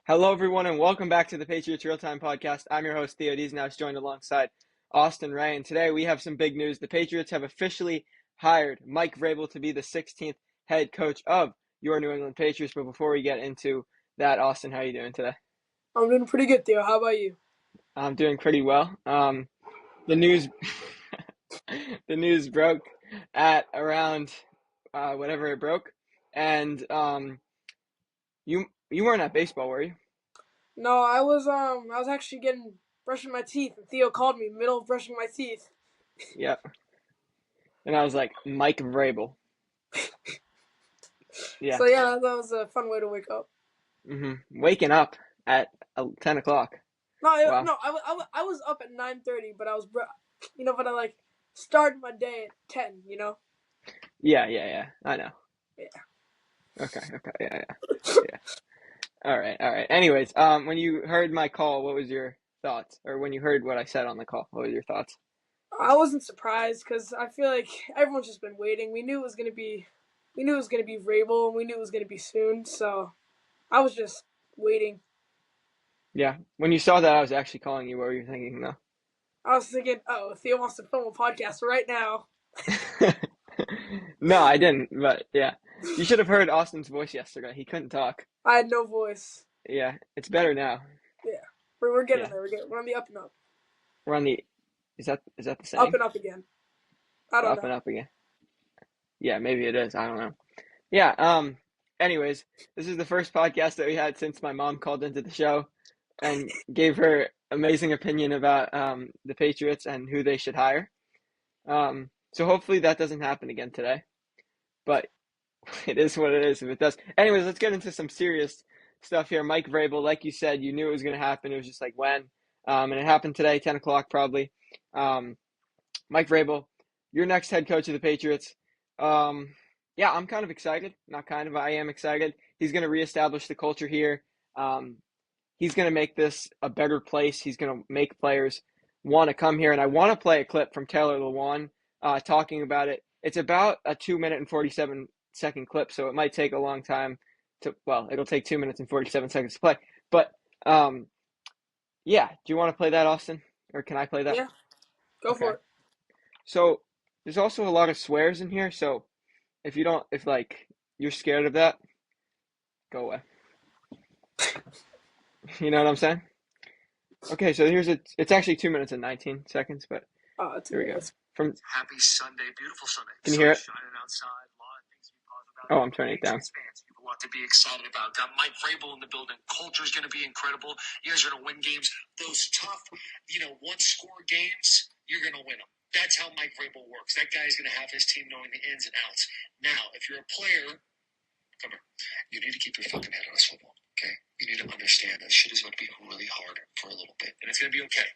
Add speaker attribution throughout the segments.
Speaker 1: Hello, everyone, and welcome back to the Patriots Real Time Podcast. I'm your host, Theo Dees, now joined alongside Austin Ray. And today we have some big news. The Patriots have officially hired Mike Vrabel to be the 16th head coach of your New England Patriots. But before we get into that, Austin, how are you doing today?
Speaker 2: I'm doing pretty good, Theo. How about you?
Speaker 1: I'm doing pretty well. The news, the news broke at around whatever it broke, and you weren't at baseball, were you?
Speaker 2: No, I was actually brushing my teeth, and Theo called me middle of brushing my teeth.
Speaker 1: Yep. And I was like, Mike Vrabel. Yeah.
Speaker 2: So yeah, that was a fun way to wake up.
Speaker 1: Waking up at 10 o'clock.
Speaker 2: No,
Speaker 1: Wow.
Speaker 2: I was up at 9:30, but but I started my day at 10.
Speaker 1: Yeah. I know.
Speaker 2: Yeah.
Speaker 1: Okay. Yeah. All right. Anyways, when you heard my call, what was your thoughts? Or when you heard what I said on the call, what was your thoughts?
Speaker 2: I wasn't surprised because I feel like everyone's just been waiting. We knew it was gonna be Vrabel, and we knew it was gonna be soon. So I was just waiting.
Speaker 1: Yeah. When you saw that, I was actually calling you. What were you thinking, though?
Speaker 2: I was thinking, oh, Theo wants to film a podcast right now.
Speaker 1: No, I didn't. But yeah, you should have heard Austin's voice yesterday. He couldn't talk.
Speaker 2: I had no voice.
Speaker 1: Yeah, it's better now.
Speaker 2: Yeah, we're getting
Speaker 1: Yeah,
Speaker 2: there. We're on the up and up,
Speaker 1: we're on the. Is that the
Speaker 2: up
Speaker 1: saying?
Speaker 2: and up again. I don't
Speaker 1: Up
Speaker 2: know.
Speaker 1: and up again. Yeah, maybe it is. I don't know. Yeah. Anyways, this is the first podcast that we had since my mom called into the show and gave her amazing opinion about the Patriots and who they should hire. So hopefully that doesn't happen again today. But it is what it is if it does. Anyways, let's get into some serious stuff here. Mike Vrabel, like you said, you knew it was going to happen. It was just like when. And it happened today, 10 o'clock probably. Mike Vrabel, your next head coach of the Patriots. Um, yeah, I'm kind of excited. Not kind of, I am excited. He's going to reestablish the culture here. Um, he's going to make this a better place. He's going to make players want to come here. And I want to play a clip from Taylor Lewan talking about it. It's about a 2 minute and 47-second clip, so it might take a long time it'll take 2 minutes and 47 seconds to play. But yeah, do you want to play that, Austin? Or can I play that?
Speaker 2: Yeah, go
Speaker 1: Okay.
Speaker 2: for it.
Speaker 1: So there's also a lot of swears in here, so if you're scared of that, go away. You know what I'm saying? Okay, so it's actually 2 minutes and 19 seconds, but
Speaker 2: It's
Speaker 1: here we go.
Speaker 2: hilarious.
Speaker 1: From
Speaker 3: Happy Sunday, beautiful Sunday.
Speaker 1: Can you hear it?
Speaker 3: Shining outside, a lot of things to be positive about.
Speaker 1: Oh, I'm turning it down.
Speaker 3: Fans, people want to be excited about. Got Mike Vrabel in the building. Culture is going to be incredible. You guys are going to win games. Those tough, one-score games, you're going to win them. That's how Mike Vrabel works. That guy is going to have his team knowing the ins and outs. Now, if you're a player, come here. You need to keep your fucking head on a swivel, okay? You need to understand that shit is going to be really hard for a little bit, and it's going to be okay.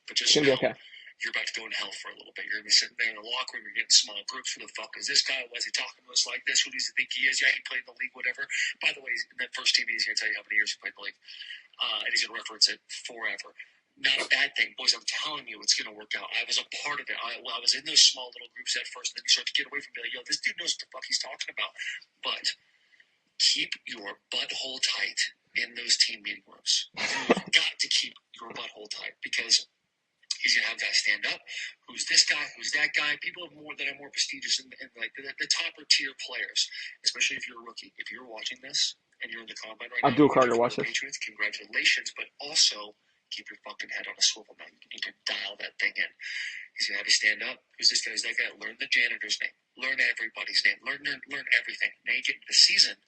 Speaker 3: But just
Speaker 1: It's gonna be okay.
Speaker 3: you're about to go in hell for a little bit. You're going to be sitting there in the locker room. You're getting small groups. Who the fuck is this guy? Why is he talking to us like this? Who does he think he is? Yeah, he played in the league, whatever. By the way, in that first TV, he's going to tell you how many years he played in the league. And he's going to reference it forever. Not a bad thing. Boys, I'm telling you, it's going to work out. I was a part of it. I was in those small little groups at first, and then you start to get away from me. Like, yo, this dude knows what the fuck he's talking about. But keep your butthole tight in those team meeting rooms. You've got to keep your butthole tight because he's going to have guys stand up. Who's this guy? Who's that guy? People that are more prestigious and like the topper tier players, especially if you're a rookie. If you're watching this and you're in the combine right now,
Speaker 1: Abdul Carter, watch this.
Speaker 3: Patriots, congratulations, but also keep your fucking head on a swivel, man. You need to dial that thing in. He's going to have you stand up. Who's this guy? Who's that guy? Learn the janitor's name. Learn everybody's name. Learn everything. Now you get into the season,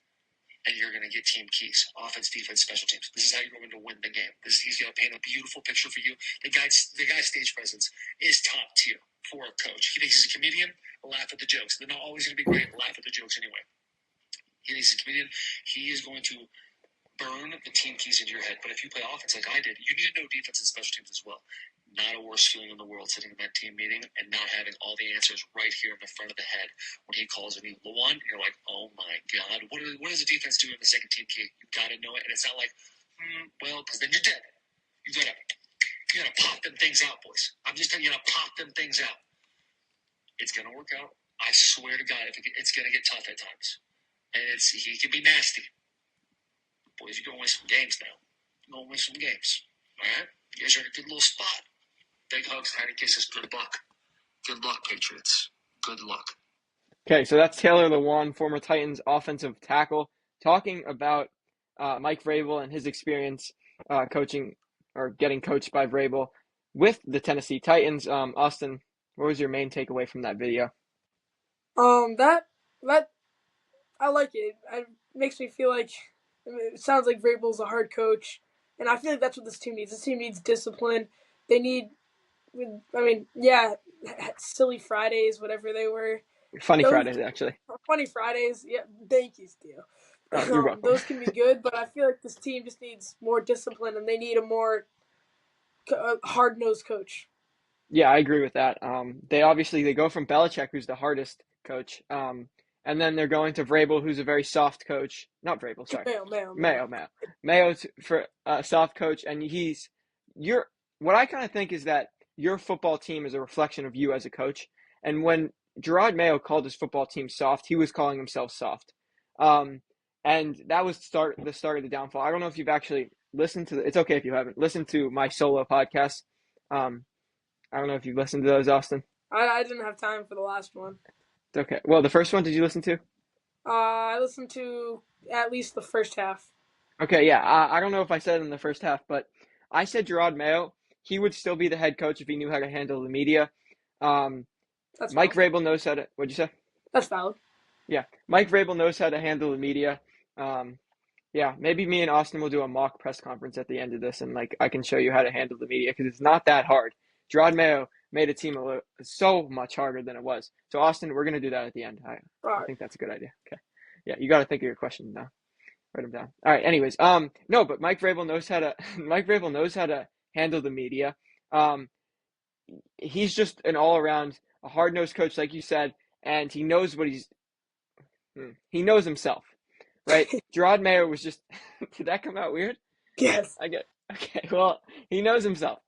Speaker 3: and you're going to get team keys, offense, defense, special teams. This is how you're going to win the game. He's going to paint a beautiful picture for you. The guy's stage presence is top tier for a coach. He thinks he's a comedian, laugh at the jokes. They're not always going to be great, laugh at the jokes anyway. He thinks he's a comedian. He is going to burn the team keys into your head. But if you play offense like I did, you need to know defense and special teams as well. Not a worse feeling in the world sitting in that team meeting and not having all the answers right here in the front of the head when he calls a new Lawan. You're like, oh my God, what does the defense do in the second team key? You got to know it. And it's not like, because then you're dead. You gotta pop them things out, boys. I'm just telling you, pop them things out. It's gonna work out. I swear to God, it's gonna get tough at times, and he can be nasty. Boys, you're going to win some games now. You're going to win some games. All right? You guys are in a good little spot. Big hugs, tiny kisses. Good luck. Good luck, Patriots. Good luck.
Speaker 1: Okay, so that's Taylor Lewan, former Titans offensive tackle, talking about Mike Vrabel and his experience coaching or getting coached by Vrabel with the Tennessee Titans. Austin, what was your main takeaway from that video?
Speaker 2: That I like it. It makes me feel like it sounds like Vrabel's a hard coach, and I feel like that's what this team needs. This team needs discipline. They need, I mean, yeah, silly Fridays, whatever they were.
Speaker 1: Funny
Speaker 2: Those
Speaker 1: Fridays, actually.
Speaker 2: funny Fridays, yeah. Thank you, Steele.
Speaker 1: Oh, you're welcome.
Speaker 2: Those can be good, but I feel like this team just needs more discipline, and they need a more hard nosed coach.
Speaker 1: Yeah, I agree with that. They go from Belichick, who's the hardest coach, and then they're going to Vrabel, who's a very soft coach. Not Vrabel, sorry,
Speaker 2: Mayo.
Speaker 1: Mayo's for a soft coach, and you're. What I kind of think is that your football team is a reflection of you as a coach, and when Gerard Mayo called his football team soft, he was calling himself soft, and that was the start of the downfall. I don't know if you've actually listened to. It's okay if you haven't listened to my solo podcast. Um, I don't know if you've listened to those, Austin.
Speaker 2: I didn't have time for the last one.
Speaker 1: It's okay. Well, the first one, did you listen to?
Speaker 2: I listened to at least the first half.
Speaker 1: Okay, yeah. I don't know if I said it in the first half, but I said Gerard Mayo, he would still be the head coach if he knew how to handle the media. Um,
Speaker 2: That's
Speaker 1: Mike
Speaker 2: valid.
Speaker 1: Vrabel knows how to. What'd you say?
Speaker 2: That's valid.
Speaker 1: Yeah, Mike Vrabel knows how to handle the media. Um, yeah, maybe me and Austin will do a mock press conference at the end of this, and like I can show you how to handle the media because it's not that hard. Gerard Mayo made a team so much harder than it was. So Austin, we're gonna do that at the end.
Speaker 2: All
Speaker 1: I
Speaker 2: right.
Speaker 1: think that's a good idea. Okay. Yeah, you got to think of your question now. Write them down. All right. Anyways, no, but Mike Vrabel knows how to. Mike Vrabel knows how to handle the media. Um, he's just an all-around, a hard-nosed coach, like you said, and he knows what he knows himself, right? Gerard Mayo was just. Did that come out weird?
Speaker 2: Yes.
Speaker 1: I get. Okay. Well, he knows himself.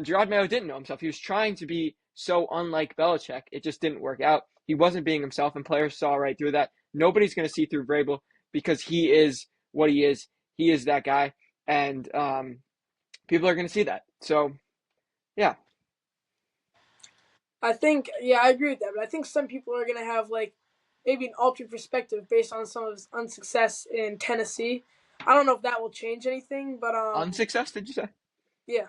Speaker 1: Gerard Mayo didn't know himself. He was trying to be so unlike Belichick. It just didn't work out. He wasn't being himself, and players saw right through that. Nobody's going to see through Vrabel because he is what he is. He is that guy, and people are going to see that. So, yeah.
Speaker 2: I think, I agree with that, but I think some people are going to have like maybe an altered perspective based on some of his unsuccess in Tennessee. I don't know if that will change anything, but
Speaker 1: Unsuccess, did you say?
Speaker 2: yeah.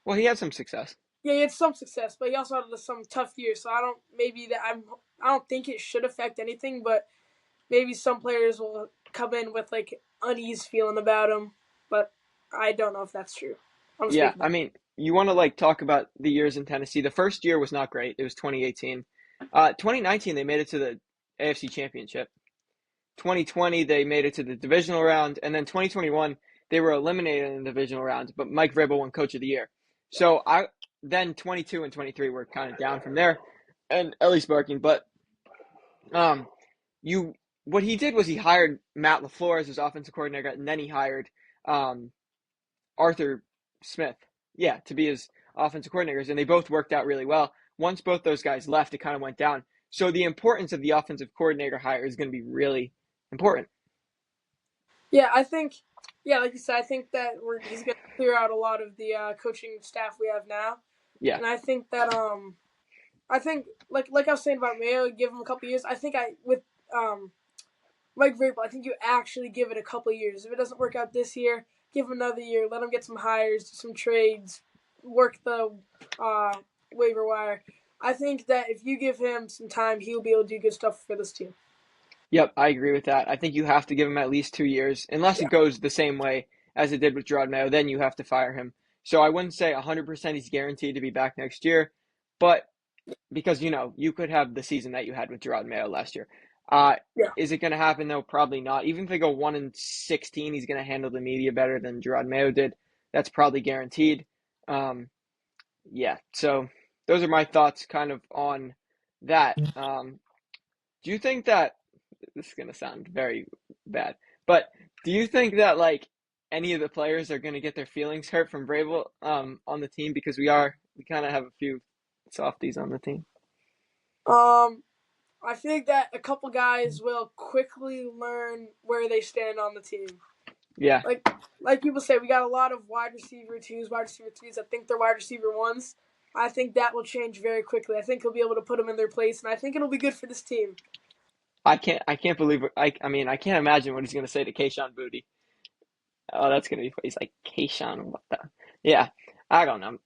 Speaker 1: Well, he had some success.
Speaker 2: Yeah, he had some success, but he also had some tough years. So I don't think it should affect anything, but maybe some players will come in with like unease feeling about him, but I don't know if that's true. I'm
Speaker 1: Yeah,
Speaker 2: speaking.
Speaker 1: I mean, you want to like talk about the years in Tennessee. The first year was not great. It was 2018. 2019 they made it to the AFC Championship. 2020 they made it to the divisional round, and then 2021 they were eliminated in the divisional round. But Mike Vrabel won Coach of the Year. So then 22 and 23 were kind of down from there, and at least barking. But um, you what he did was he hired Matt LaFleur as his offensive coordinator, and then he hired um, Arthur Smith, yeah, to be his offensive coordinators, and they both worked out really well. Once both those guys left, it kind of went down. So the importance of the offensive coordinator hire is going to be really important.
Speaker 2: Yeah, I think. Yeah, like you said, I think that he's going to clear out a lot of the coaching staff we have now,
Speaker 1: Yeah,
Speaker 2: and I think that I think like I was saying about Mayo, give him a couple years. I think with Mike Vrabel, I think you actually give it a couple years. If it doesn't work out this year, give him another year. Let him get some hires, do some trades, work the waiver wire. I think that if you give him some time, he'll be able to do good stuff for this team.
Speaker 1: yep, I agree with that. I think you have to give him at least 2 years, unless it
Speaker 2: Yeah.
Speaker 1: goes the same way as it did with Gerard Mayo. Then you have to fire him. So I wouldn't say 100% he's guaranteed to be back next year, but because you could have the season that you had with Gerard Mayo last year. Uh,
Speaker 2: Yeah.
Speaker 1: is it going to happen though? Probably not. Even if they go 1-16, he's going to handle the media better than Gerard Mayo did. That's probably guaranteed. Um, yeah. So those are my thoughts, kind of on that. Do you think that this is going to sound very bad, but do you think that like any of the players are going to get their feelings hurt from Vrabel on the team because we kind of have a few softies on the team?
Speaker 2: Um, I think that a couple guys will quickly learn where they stand on the team.
Speaker 1: Yeah,
Speaker 2: Like people say, we got a lot of wide receiver twos, wide receiver threes. I think they're wide receiver ones. I think that will change very quickly. I think he'll be able to put them in their place, and I think it'll be good for this team.
Speaker 1: I can't believe it. I mean, I can't imagine what he's gonna say to Kayshawn Booty. Oh, that's gonna be funny. He's like, Kayshawn, what the? Yeah, I don't know.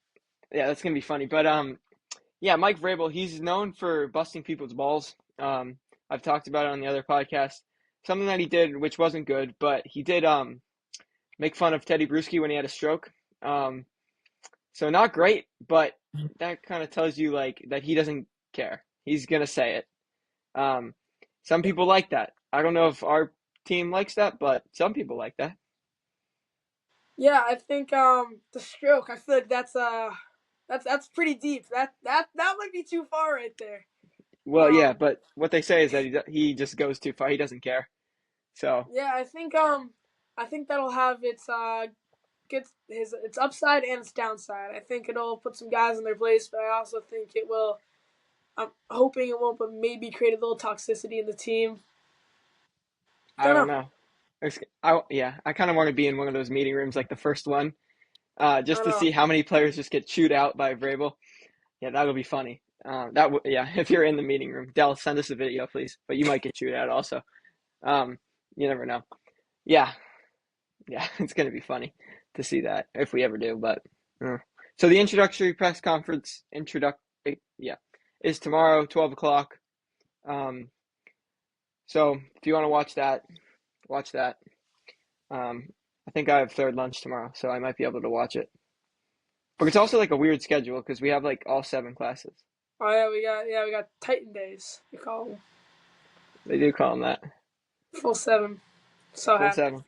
Speaker 1: Yeah, that's gonna be funny. But yeah, Mike Vrabel, he's known for busting people's balls. I've talked about it on the other podcast. Something that he did, which wasn't good, but he did make fun of Teddy Bruschi when he had a stroke. Um, so not great, but that kind of tells you like that he doesn't care. He's gonna say it. Um, some people like that. I don't know if our team likes that, but some people like that.
Speaker 2: Yeah, I think the stroke. I feel like that's pretty deep. That might be too far right there.
Speaker 1: Well, yeah, but what they say is that he just goes too far. He doesn't care. So
Speaker 2: Yeah, I think that'll have its upside and its downside. I think it'll put some guys in their place, but I also think it will. I'm hoping it won't, but maybe create a little toxicity in the team.
Speaker 1: I
Speaker 2: Don't
Speaker 1: don't
Speaker 2: know.
Speaker 1: know. Yeah, I kind of want to be in one of those meeting rooms, like the first one,
Speaker 2: I
Speaker 1: just
Speaker 2: don't
Speaker 1: to
Speaker 2: know.
Speaker 1: see how many players just get chewed out by Vrabel. Yeah, that'll be funny. Yeah, if you're in the meeting room, Dell, send us a video, please. But you might get chewed out also. Um, you never know. Yeah, yeah, it's gonna be funny to see that if we ever do. But so the introductory press conference, yeah, is tomorrow, 12 o'clock. Um, so if you want to watch that, watch that. Um, I think I have third lunch tomorrow, so I might be able to watch it. But it's also like a weird schedule because we have like all 7 classes.
Speaker 2: Oh yeah we got Titan days. We call them
Speaker 1: They do call them that.
Speaker 2: full seven. So
Speaker 1: Full
Speaker 2: happy.
Speaker 1: 7.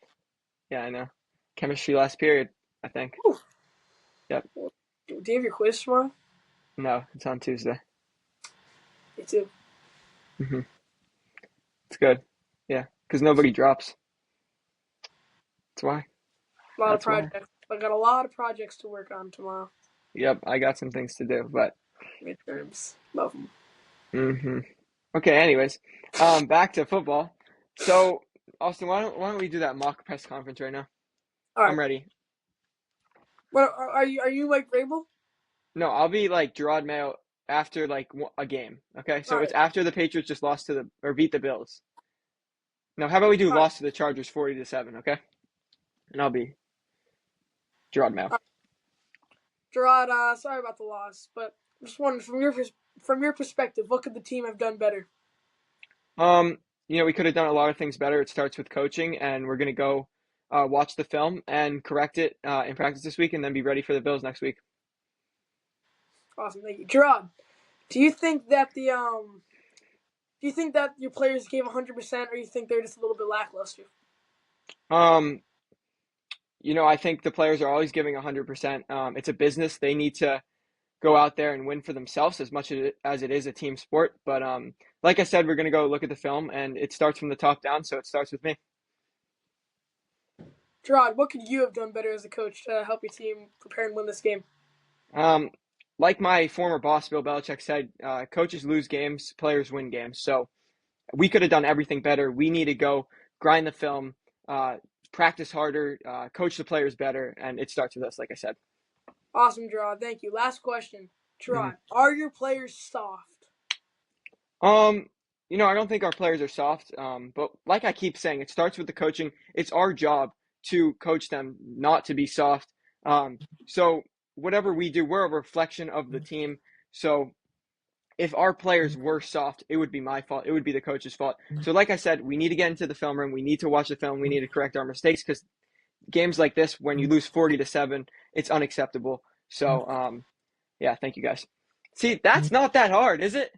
Speaker 1: Yeah, I know. Chemistry last period, I think.
Speaker 2: Whew.
Speaker 1: Yep.
Speaker 2: Do you have your quiz tomorrow?
Speaker 1: No, it's on Tuesday.
Speaker 2: Me too.
Speaker 1: It's good. Yeah, because nobody drops. That's why.
Speaker 2: A lot of
Speaker 1: That's why.
Speaker 2: projects. I got a lot of projects to work on tomorrow.
Speaker 1: Yep, I got some things to do, but
Speaker 2: Midterms. Love them.
Speaker 1: hmm okay. Anyways, back to football. So, Austin, why don't we do that mock press conference right now?
Speaker 2: All
Speaker 1: I'm
Speaker 2: right.
Speaker 1: ready.
Speaker 2: What are you? Are you like Vrabel?
Speaker 1: No, I'll be like Gerard Mayo after like a game. Okay,
Speaker 2: All
Speaker 1: so it's
Speaker 2: right.
Speaker 1: after the Patriots just lost to the or beat the Bills. No, how about we do
Speaker 2: All right.
Speaker 1: lost to the Chargers 40-7? Okay, and I'll be Gerard Mayo.
Speaker 2: All right. Gerard, sorry about the loss, but just wondering from your perspective, what could the team have done better?
Speaker 1: Um, we could have done a lot of things better. It starts with coaching, and we're gonna go watch the film and correct it in practice this week, and then be ready for the Bills next week.
Speaker 2: Awesome, thank you, Gerard. Do you think that do you think that your players gave 100%, or you think they're just a little bit lackluster?
Speaker 1: Um, I think the players are always giving 100%. It's a business; they need to go out there and win for themselves as much as it is a team sport. But like I said, we're gonna go look at the film, and it starts from the top down, so it starts with me.
Speaker 2: Gerard, what could you have done better as a coach to help your team prepare and win this game?
Speaker 1: Um, like my former boss, Bill Belichick, said, coaches lose games, players win games. So we could have done everything better. We need to go grind the film, uh, practice harder, coach the players better, and it starts with us, like I said.
Speaker 2: Awesome, Gerard. Thank you. Last question,
Speaker 1: Mhm.
Speaker 2: Gerard. Are your players soft?
Speaker 1: Um, I don't think our players are soft. But like I keep saying, it starts with the coaching. It's our job to coach them, not to be soft. So whatever we do, we're a reflection of the team. So if our players were soft, it would be my fault. It would be the coach's fault. So, like I said, we need to get into the film room. We need to watch the film. We need to correct our mistakes because games like this, when you lose 40-7, it's unacceptable. So, yeah, thank you guys. See, that's not that hard, is it?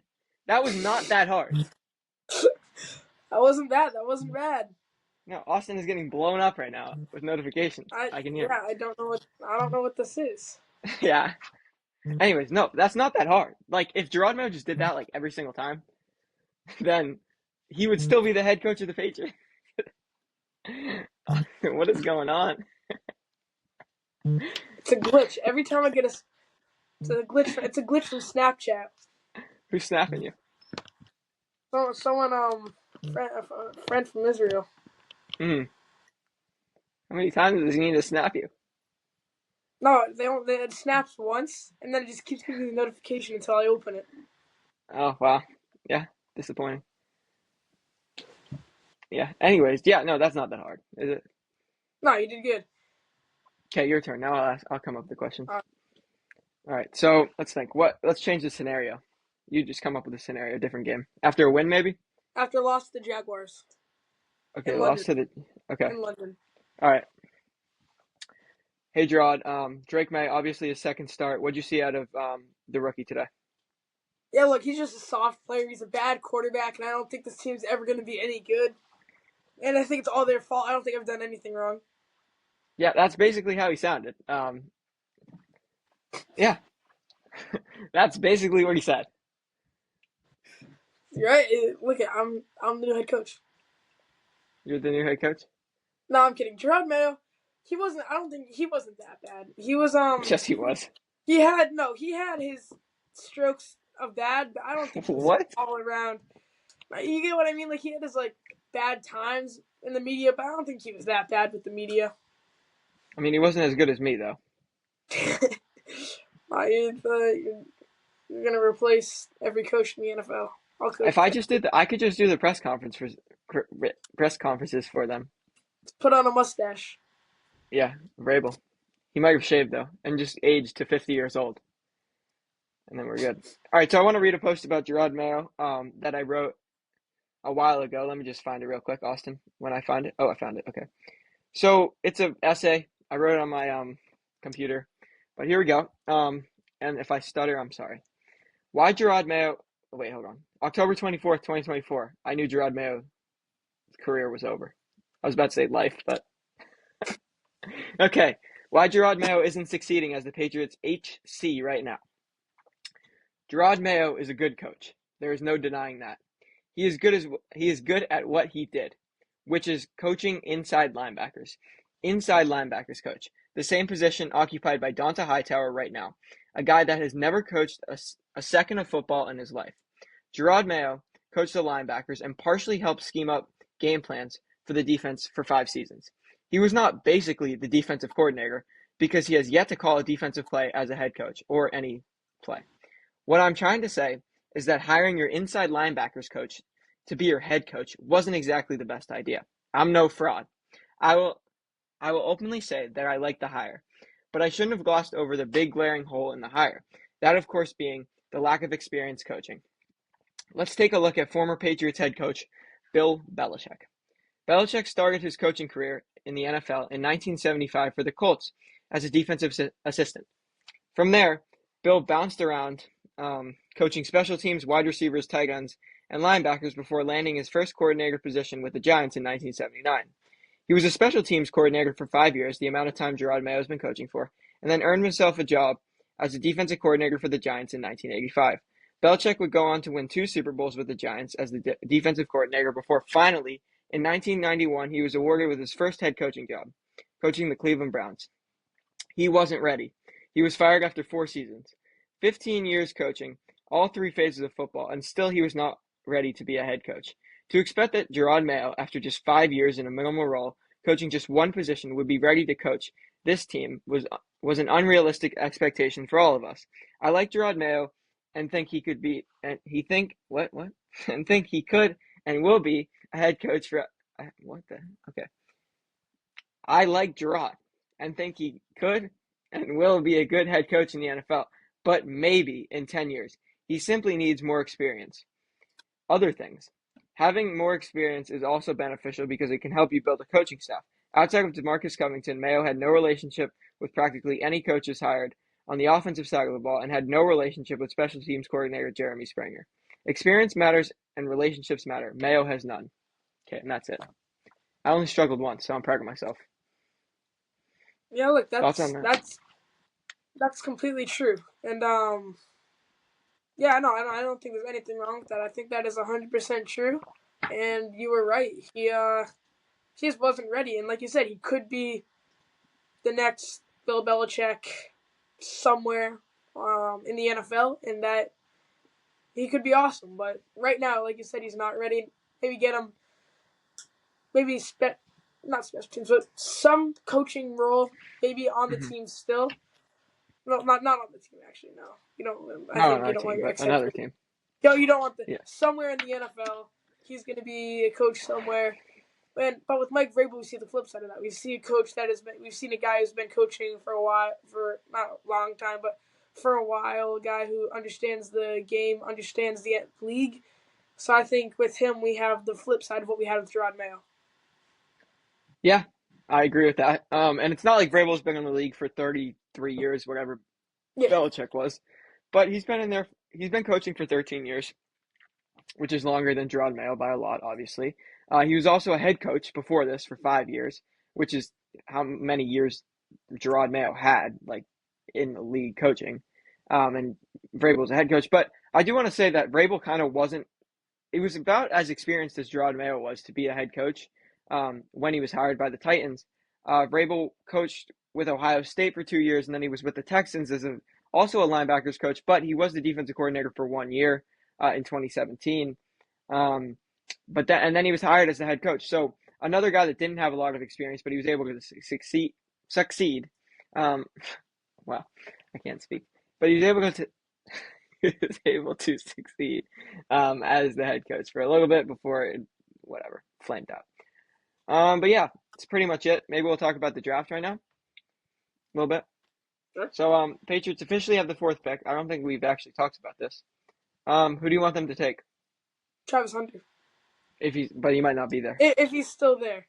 Speaker 1: That was not that hard.
Speaker 2: That wasn't bad. That wasn't bad.
Speaker 1: No, Austin is getting blown up right now with notifications. I can hear
Speaker 2: I don't know what this is.
Speaker 1: him. Yeah. Anyways, no, that's not that hard. Like, if Gerard Mayo just did that like every single time, then he would still be the head coach of the Patriots. What is going on?
Speaker 2: It's a glitch. Every time I get it's a glitch. It's a glitch from Snapchat.
Speaker 1: Who's snapping you?
Speaker 2: Someone friend from Israel.
Speaker 1: Hmm. How many times does he need to snap you?
Speaker 2: No, they don't. It snaps once, and then it just keeps giving me the notification until I open it.
Speaker 1: Oh, wow. Yeah, disappointing. Yeah. Anyways, yeah, no, that's not that hard, is it?
Speaker 2: No, you did good.
Speaker 1: Okay, your turn. Now I'll come up with the question.
Speaker 2: Uh,
Speaker 1: All right. So let's think. Let's change the scenario. You just come up with a scenario, different game. After a win, maybe?
Speaker 2: After loss to the Jaguars
Speaker 1: Okay,
Speaker 2: in London.
Speaker 1: lost to the Okay.
Speaker 2: In London.
Speaker 1: All right. Hey Gerard, Drake May, obviously his second start. What'd you see out of the rookie today?
Speaker 2: Yeah, look, he's just a soft player. He's a bad quarterback, and I don't think this team's ever going to be any good. And I think it's all their fault. I don't think I've done anything wrong.
Speaker 1: Yeah, that's basically how he sounded. Yeah, that's basically what he said.
Speaker 2: You're right. Look, I'm the new head coach.
Speaker 1: You're the new head coach?
Speaker 2: No, I'm kidding. Gerard Mayo, he wasn't. I don't think he wasn't that bad. He was
Speaker 1: Yes, he was.
Speaker 2: He had his strokes of bad, but I don't think he was
Speaker 1: What?
Speaker 2: all around. You get what I mean? Like he had his like bad times in the media, but I don't think he was that bad with the media.
Speaker 1: I mean, he wasn't as good as me though.
Speaker 2: You're gonna replace every coach in the NFL. I'll coach.
Speaker 1: If I just did, I could just do the press conferences for them.
Speaker 2: Put on a mustache.
Speaker 1: Yeah, Vrabel. He might have shaved though, and just aged to 50 years old, and then we're good. All right, so I want to read a post about Gerard Mayo that I wrote a while ago. Let me just find it real quick, Austin. When I find it, oh, I found it. Okay, so it's an essay. I wrote it on my computer, but here we go. And if I stutter, I'm sorry. Why Gerard Mayo? Oh, wait, hold on. October 24th, 2024. I knew Gerard Mayo's career was over. I was about to say life, but okay. Why Gerard Mayo isn't succeeding as the Patriots HC right now. Gerard Mayo is a good coach. There is no denying that. He is good at what he did, which is coaching inside linebackers. Inside linebackers coach, the same position occupied by Donta Hightower right now, a guy that has never coached a second of football in his life. Gerard Mayo coached the linebackers and partially helped scheme up game plans for the defense for 5 seasons. He was not basically the defensive coordinator because he has yet to call a defensive play as a head coach or any play. What I'm trying to say is that hiring your inside linebackers coach to be your head coach wasn't exactly the best idea. I'm no fraud. I will openly say that I like the hire, but I shouldn't have glossed over the big glaring hole in the hire. That, of course, being the lack of experience coaching. Let's take a look at former Patriots head coach Bill Belichick. Belichick started his coaching career in the NFL in 1975 for the Colts as a defensive assistant. From there, Bill bounced around, coaching special teams, wide receivers, tight ends, and linebackers before landing his first coordinator position with the Giants in 1979. He was a special teams coordinator for 5 years, the amount of time Gerard Mayo has been coaching for, and then earned himself a job as a defensive coordinator for the Giants in 1985. Belichick would go on to win 2 Super Bowls with the Giants as the defensive coordinator before finally, in 1991, he was awarded with his first head coaching job, coaching the Cleveland Browns. He wasn't ready. He was fired after 4 seasons. 15 years coaching, all 3 phases of football, and still he was not ready to be a head coach. To expect that Gerard Mayo, after just 5 years in a minimal role, coaching just one position, would be ready to coach this team was an unrealistic expectation for all of us. I like Gerard Mayo and think he could be and he think what and think he could and will be a head coach for what the okay. I like Gerard and think he could and will be a good head coach in the NFL, but maybe in 10 years. He simply needs more experience. Other things. Having more experience is also beneficial because it can help you build a coaching staff. Outside of DeMarcus Covington, Mayo had no relationship with practically any coaches hired on the offensive side of the ball and had no relationship with special teams coordinator Jeremy Springer. Experience matters and relationships matter. Mayo has none. Okay, and that's it. I only struggled once, so I'm proud of myself.
Speaker 2: Yeah, look,
Speaker 1: Thoughts on that?
Speaker 2: that's completely true. And yeah, no, I don't think there's anything wrong with that. I think that is 100% true. And you were right. He just wasn't ready. And like you said, he could be the next Bill Belichick somewhere in the NFL, and that he could be awesome. But right now, like you said, he's not ready. Maybe get him. Maybe not special teams, but some coaching role, maybe on the
Speaker 1: Hmm.
Speaker 2: team still. No, not on the team actually. No, you don't. I
Speaker 1: Not on
Speaker 2: think you
Speaker 1: our
Speaker 2: don't want
Speaker 1: team,
Speaker 2: your
Speaker 1: but
Speaker 2: ex head
Speaker 1: another
Speaker 2: coach.
Speaker 1: team.
Speaker 2: No, you don't want the
Speaker 1: Yeah.
Speaker 2: somewhere in the NFL. He's going to be a coach somewhere. But with Mike Vrabel, we see the flip side of that. We see a coach that has been. We've seen a guy who's been coaching for a while, for not a long time, but for a while. A guy who understands the game, understands the league. So I think with him, we have the flip side of what we had with Gerard Mayo.
Speaker 1: Yeah, I agree with that. And it's not like Vrabel's been in the league for 33 years, whatever
Speaker 2: Yeah,
Speaker 1: Belichick was, but he's been in there. He's been coaching for 13 years, which is longer than Gerard Mayo by a lot, obviously. He was also a head coach before this for 5 years, which is how many years Gerard Mayo had, like, in the league coaching. And Vrabel was a head coach. But I do want to say that Vrabel kind of wasn't, it was about as experienced as Gerard Mayo was to be a head coach when he was hired by the Titans. Vrabel coached with Ohio State for 2 years, and then he was with the Texans as also a linebackers coach, but he was the defensive coordinator for 1 year in 2017. Um, and then he was hired as the head coach. So another guy that didn't have a lot of experience, but he was able to succeed. Um, well, I can't speak, but he was able to he was able to succeed as the head coach for a little bit before it, whatever, flamed out. But yeah, that's pretty much it. Maybe we'll talk about the draft right now, a little bit.
Speaker 2: sure.
Speaker 1: So Patriots officially have the fourth pick. I don't think we've actually talked about this. Who do you want them to take?
Speaker 2: Travis Hunter,
Speaker 1: But he might not be there.
Speaker 2: if he's still there.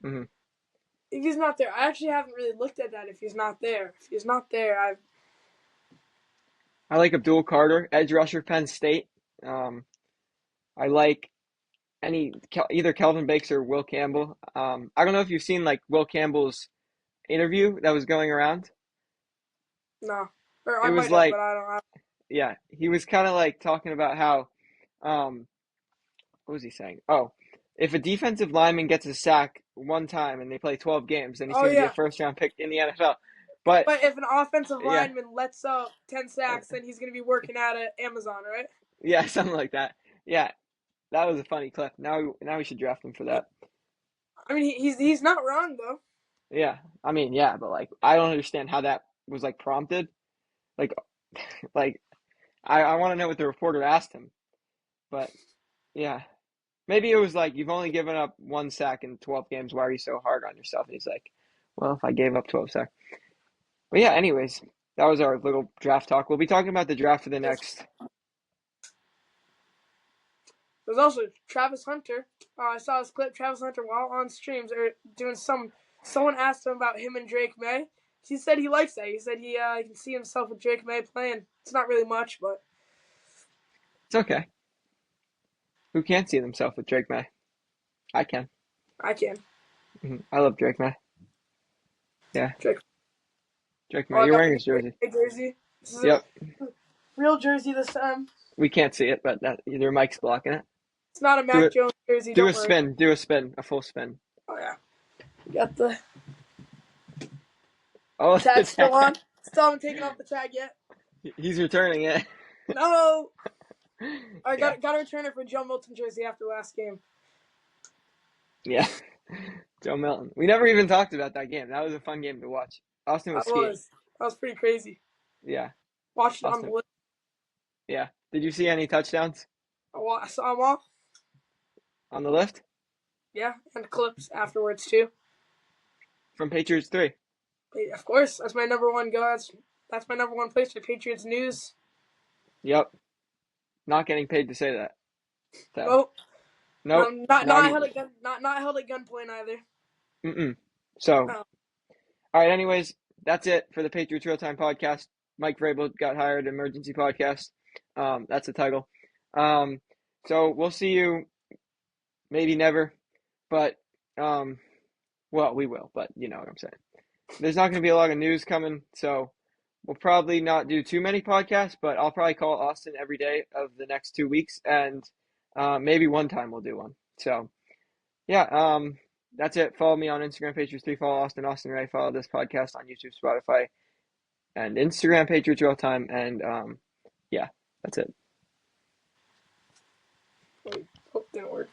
Speaker 1: Hmm.
Speaker 2: If he's not there, I actually haven't really looked at that. If he's not there,
Speaker 1: I like Abdul Carter, edge rusher, Penn State. I like either Kelvin Bakes or Will Campbell. I don't know if you've seen like Will Campbell's interview that was going around.
Speaker 2: no, or
Speaker 1: It
Speaker 2: I
Speaker 1: was
Speaker 2: might have, but
Speaker 1: like,
Speaker 2: I don't.
Speaker 1: yeah, he was kind of like talking about how, um, what was he saying? Oh, if a defensive lineman gets a sack one time and they play 12 games, then he's
Speaker 2: Oh
Speaker 1: going to be a
Speaker 2: yeah,
Speaker 1: first round pick in the NFL. But
Speaker 2: but if an offensive
Speaker 1: yeah,
Speaker 2: lineman lets up 10 sacks, then he's going to be working at Amazon, right?
Speaker 1: yeah, something like that. Yeah, that was a funny clip. Now we should draft him for that.
Speaker 2: I mean, he's not wrong though.
Speaker 1: Yeah, I mean, yeah, but like, I don't understand how that was like prompted. Like, like I want to know what the reporter asked him. But yeah, maybe it was like, you've only given up one sack in 12 games. Why are you so hard on yourself? And he's like, well, if I gave up 12 sacks. But yeah, anyways, that was our little draft talk. We'll be talking about the draft for the next.
Speaker 2: There's also Travis Hunter. I saw this clip. Travis Hunter, while on streams or doing someone asked him about him and Drake May. He said he likes that. He said he can see himself with Drake May playing. It's not really much, but
Speaker 1: It's okay. Who can't see themselves with Drake May? I can.
Speaker 2: I can.
Speaker 1: I love Drake May. Yeah,
Speaker 2: Drake.
Speaker 1: Drake
Speaker 2: Oh,
Speaker 1: May.
Speaker 2: I
Speaker 1: You're
Speaker 2: got
Speaker 1: wearing
Speaker 2: the
Speaker 1: his jersey.
Speaker 2: Drake jersey. This is a
Speaker 1: Yep.
Speaker 2: real jersey this time.
Speaker 1: We can't see it, but either Mike's blocking it.
Speaker 2: It's not a
Speaker 1: Do
Speaker 2: Mac
Speaker 1: it.
Speaker 2: Jones jersey.
Speaker 1: Do
Speaker 2: Don't
Speaker 1: a
Speaker 2: worry.
Speaker 1: spin. Do a spin. A full spin.
Speaker 2: Oh yeah, we got the
Speaker 1: Oh,
Speaker 2: tag still on. Still haven't taken off the tag yet.
Speaker 1: he's returning it.
Speaker 2: No. I
Speaker 1: Yeah.
Speaker 2: got to return it for Joe Milton jersey after last game.
Speaker 1: Yeah. Joe Milton. We never even talked about that game. That was a fun game to watch. Austin was skiing.
Speaker 2: That was pretty crazy.
Speaker 1: Yeah.
Speaker 2: Watched it on the
Speaker 1: Austin.
Speaker 2: list.
Speaker 1: Yeah. Did you see any touchdowns
Speaker 2: I saw them all.
Speaker 1: on the lift
Speaker 2: Yeah, and clips afterwards too.
Speaker 1: from Patriots 3?
Speaker 2: Of course, that's my number one go. That's my number one place for Patriots news.
Speaker 1: Yep. Not getting paid to say that. So,
Speaker 2: Nope.
Speaker 1: nope.
Speaker 2: Not held at gunpoint either.
Speaker 1: Mm-mm. So,
Speaker 2: Oh.
Speaker 1: all right. Anyways, that's it for the Patriots Real Time Podcast. Mike Vrabel got hired, emergency podcast. That's the title. So we'll see you. Maybe never, but well, we will. But you know what I'm saying. There's not going to be a lot of news coming, so we'll probably not do too many podcasts. But I'll probably call Austin every day of the next 2 weeks, and maybe one time we'll do one. So yeah, that's it. Follow me on Instagram, Patriots3. Follow Austin Ray. Follow this podcast on YouTube, Spotify, and Instagram, Patriots Real Time. And yeah, that's it.
Speaker 2: Wait, didn't work.